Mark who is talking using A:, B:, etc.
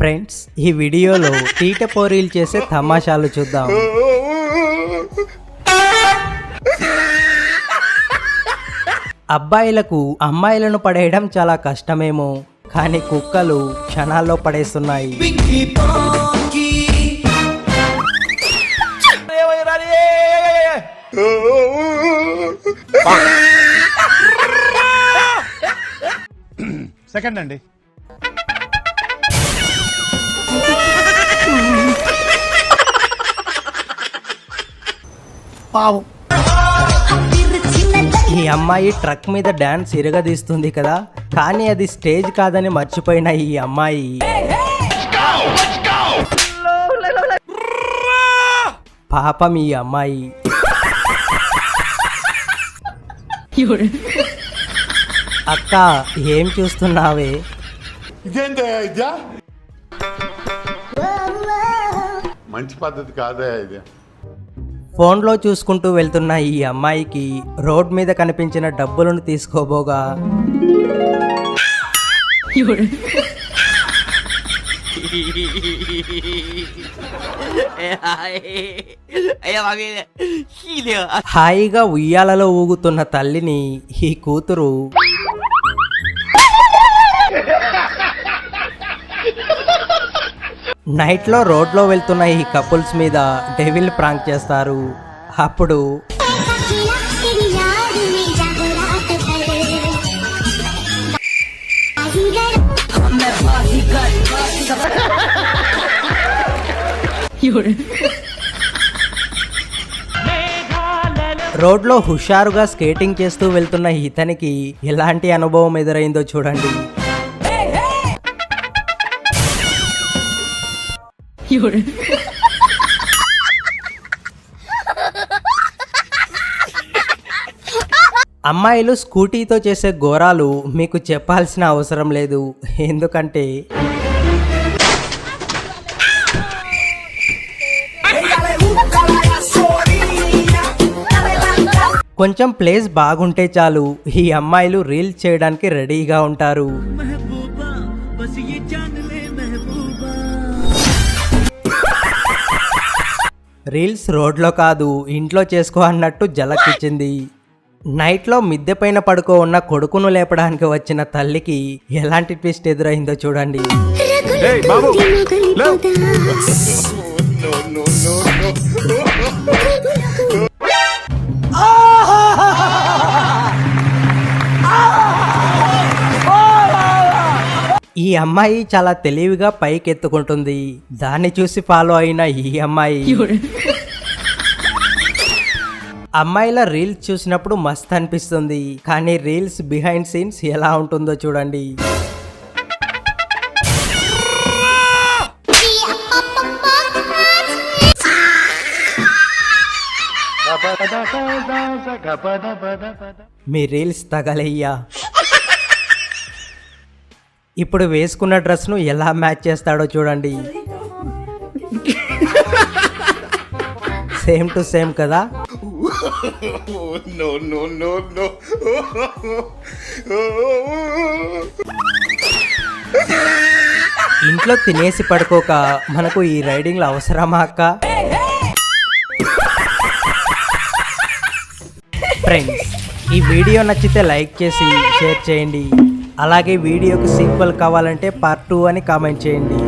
A: Friends, ఈ వీడియోలో theta పోరీలు చేసే తమాషాలు చూద్దాం. అబ్బాయిలకు అమ్మాయిలను పడేయడం చాలా కష్టమేమో, కానీ కుక్కలు క్షణాల్లో పడేస్తున్నాయి.
B: సెకండ్ అండి.
A: పావు. ఈ అమ్మాయి ట్రక్ మీద డాన్స్ ఇరగదీస్తుంది కదా, కానీ అది స్టేజ్ కాదని మర్చిపోయిన ఈ అమ్మాయి పాపం ఈ అమ్మాయి. అక్క, ఏం చూస్తున్నావే?
C: మంచి పద్ధతి కాదా ఇది?
A: ఫోన్లో చూసుకుంటూ వెళ్తున్న ఈ అమ్మాయికి రోడ్ మీద కనిపించిన డబ్బులను తీసుకోబోగా హాయిగా ఉయ్యాలలో ఊగుతున్న తల్లిని ఈ కూతురు నైట్లో రోడ్లో వెళ్తున్న ఈ కపుల్స్ మీద డెవిల్ ప్రాంక్ చేస్తారు. అప్పుడు రోడ్లో హుషారుగా స్కేటింగ్ చేస్తూ వెళ్తున్న ఇతనికి ఎలాంటి అనుభవం ఎదురైందో చూడండి. అమ్మాయిలు స్కూటీతో చేసే ఘోరాలు మీకు చెప్పాల్సిన అవసరం లేదు, ఎందుకంటే కొంచెం ప్లేస్ బాగుంటే చాలు ఈ అమ్మాయిలు రీల్స్ చేయడానికి రెడీగా ఉంటారు. రీల్స్ రోడ్లో కాదు, ఇంట్లో చేసుకో అన్నట్టు జలకిచ్చింది. నైట్లో మిద్దె పైన పడుకో ఉన్న కొడుకును లేపడానికి వచ్చిన తల్లికి ఎలాంటి ట్విస్ట్ ఎదురైందో చూడండి. ఈ అమ్మాయి చాలా తెలివిగా పైకి ఎత్తుకుంటుంది. దాన్ని చూసి ఫాలో అయిన ఈ అమ్మాయి అమ్మాయిల రీల్స్ చూసినప్పుడు మస్త్ అనిపిస్తుంది, కానీ రీల్స్ బిహైండ్ సీన్స్ ఎలా ఉంటుందో చూడండి. మీ రీల్స్ తగలయ్యా. ఇప్పుడు వేసుకున్న డ్రెస్ను ఎలా మ్యాచ్ చేస్తాడో చూడండి. సేమ్ టు సేమ్ కదా. ఇంట్లో తినేసి పడుకోక మనకు ఈ రైడింగ్లు అవసరమా అక్క? ఫ్రెండ్స్, ఈ వీడియో నచ్చితే లైక్ చేసి షేర్ చేయండి. అలాగే వీడియోకి సీక్వెల్ కావాలంటే పార్ట్ 2 అని కామెంట్ చేయండి.